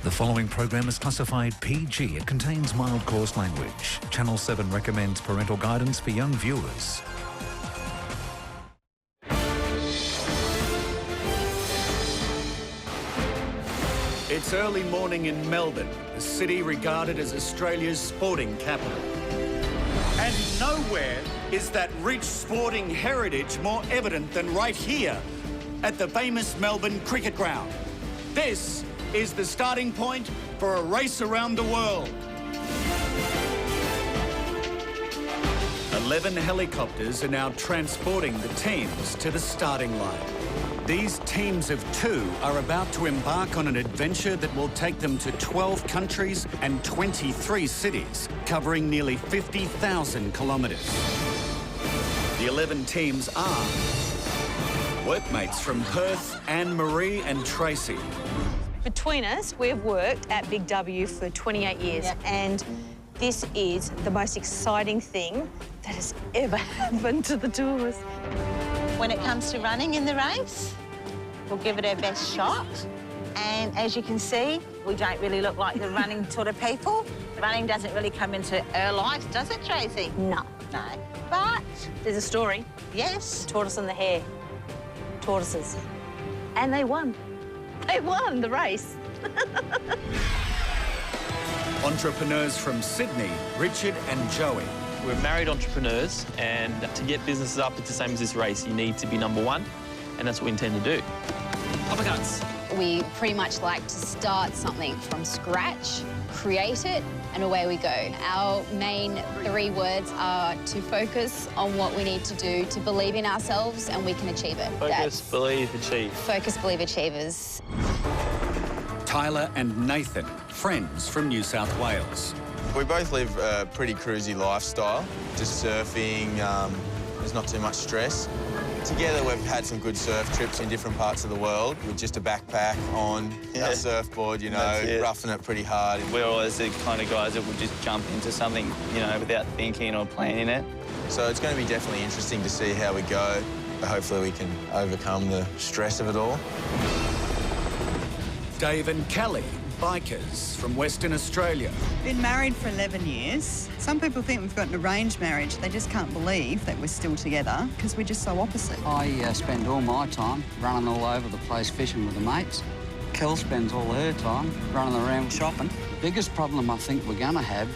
The following program is classified PG. It contains mild coarse language. Channel 7 recommends parental guidance for young viewers. It's early morning in Melbourne, a city regarded as Australia's sporting capital. And nowhere is that rich sporting heritage more evident than right here at the famous Melbourne cricket ground. This is the starting point for a race around the world. 11 helicopters are now transporting the teams to the starting line. These teams of 2 are about to embark on an adventure that will take them to 12 countries and 23 cities, covering nearly 50,000 kilometres. The 11 teams are workmates from Perth, Anne-Marie and Tracy. Between us, we've worked at Big W for 28 years, and this is the most exciting thing that has ever happened to the two of us. When it comes to running in the race, we'll give it our best shot. And as you can see, we don't really look like the running sort of people. Running doesn't really come into our lives, does it, Tracy? No. No. But There's a story. yes, Tortoise and the hare. Tortoises. And they won. They won the race. Entrepreneurs from Sydney, Richard and Joey. We're married entrepreneurs, and to get businesses up, it's the same as this race. You need to be #1, and that's what we intend to do. Uppercuts. We pretty much like to start something from scratch, create it, and away we go. Our main 3 words are to focus on what we need to do, to believe in ourselves, and we can achieve it. Focus, believe, achieve. Focus, believe, achievers. Tyler and Nathan, friends from New South Wales. We both live a pretty cruisy lifestyle, just surfing, there's not too much stress. Together we've had some good surf trips in different parts of the world with just a backpack on, a surfboard, you know, roughing it pretty hard. We're always the kind of guys that would just jump into something, you know, without thinking or planning it. So it's going to be definitely interesting to see how we go. Hopefully we can overcome the stress of it all. Dave and Kelly, bikers from Western Australia. Been married for 11 years. Some people think we've got an arranged marriage. They just can't believe that we're still together because we're just so opposite. I spend all my time running all over the place fishing with the mates. Kel spends all her time running around shopping. The biggest problem I think we're going to have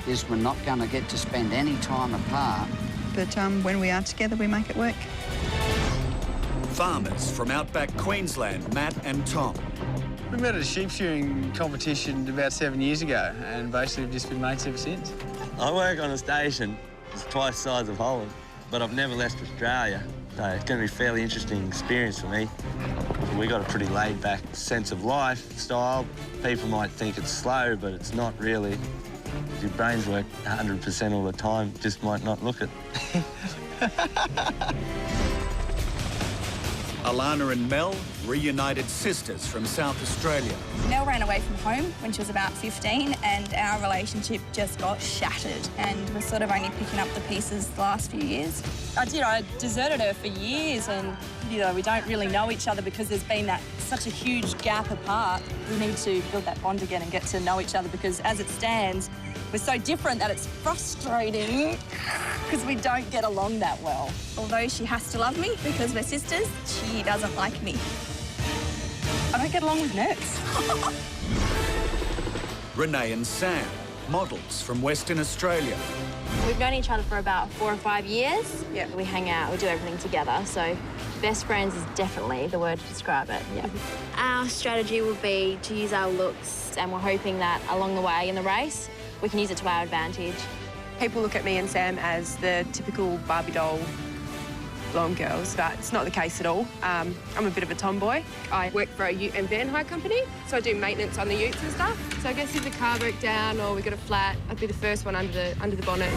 is we're not going to get to spend any time apart. But when we are together, we make it work. Farmers from outback Queensland, Matt and Tom. We met at a sheep shearing competition about 7 years ago, and basically we've just been mates ever since. I work on a station. It's twice the size of Holland, but I've never left Australia, so it's going to be a fairly interesting experience for me. We got a pretty laid-back sense of lifestyle. People might think it's slow, but it's not really. Your brains work 100% all the time, just might not look it. Alana and Mel, reunited sisters from South Australia. Mel ran away from home when she was about 15, and our relationship just got shattered, and we're sort of only picking up the pieces the last few years. I deserted her for years, and, you know, we don't really know each other because there's been such a huge gap apart. We need to build that bond again and get to know each other because, as it stands, we're so different that it's frustrating because we don't get along that well. Although she has to love me because we're sisters, she doesn't like me. I don't get along with nerds. Renee and Sam, models from Western Australia. We've known each other for about 4 or 5 years. Yeah. We hang out, we do everything together, so best friends is definitely the word to describe it, yeah. Our strategy would be to use our looks, and we're hoping that along the way in the race, we can use it to our advantage. People look at me and Sam as the typical Barbie doll blonde girls, but it's not the case at all. I'm a bit of a tomboy. I work for a ute and van hire company, so I do maintenance on the utes and stuff. So I guess if the car broke down or we got a flat, I'd be the first one under the bonnet.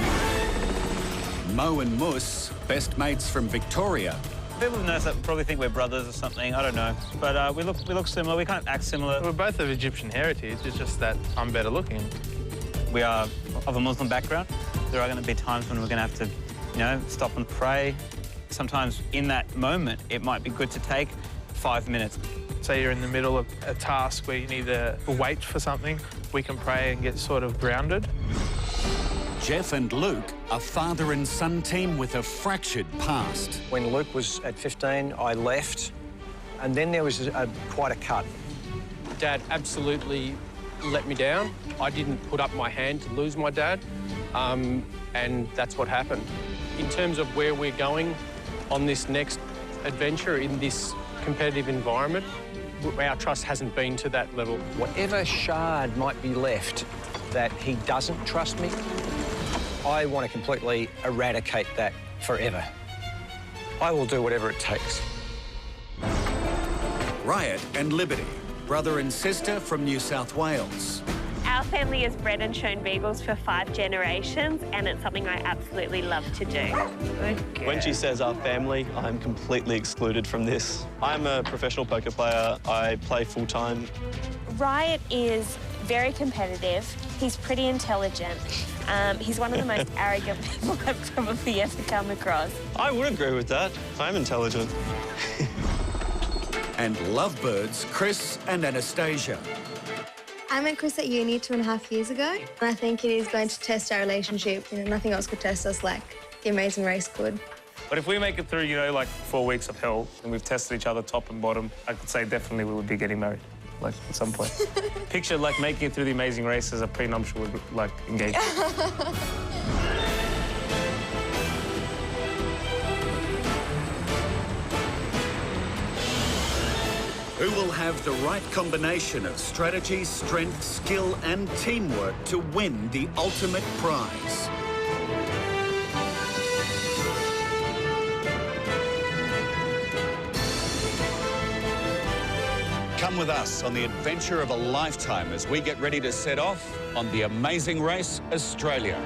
Mo and Mus, best mates from Victoria. People know that probably think we're brothers or something, I don't know. But we look similar, we kind of act similar. We're both of Egyptian heritage, it's just that I'm better looking. We are of a Muslim background. There are going to be times when we're going to have to, you know, stop and pray. Sometimes in that moment, it might be good to take 5 minutes Say you're in the middle of a task where you need to wait for something, we can pray and get sort of grounded. Jeff and Luke, a father and son team with a fractured past. When Luke was at 15, I left, and then there was quite a cut. Dad absolutely let me down. I didn't put up my hand to lose my dad, and that's what happened. In terms of where we're going on this next adventure in this competitive environment, our trust hasn't been to that level. Whatever shard might be left that he doesn't trust me, I want to completely eradicate that forever. I will do whatever it takes. Riot and Liberty, brother and sister from New South Wales. Our family has bred and shown beagles for 5 generations, and it's something I absolutely love to do. When she says our family, I'm completely excluded from this. I'm a professional poker player. I play full-time. Riot is very competitive. He's pretty intelligent. He's one of the most arrogant people I've probably ever come across. I would agree with that. I'm intelligent. And lovebirds, Chris and Anastasia. I met Chris at uni 2.5 years ago, and I think it is going to test our relationship. You know, nothing else could test us like the Amazing Race could. But if we make it through, you know, like 4 weeks of hell, and we've tested each other top and bottom, I could say definitely we would be getting married, like, at some point. Picture, like, making it through the Amazing Race as a prenuptial, like, engagement. Who will have the right combination of strategy, strength, skill and teamwork to win the ultimate prize? Come with us on the adventure of a lifetime as we get ready to set off on the Amazing Race Australia.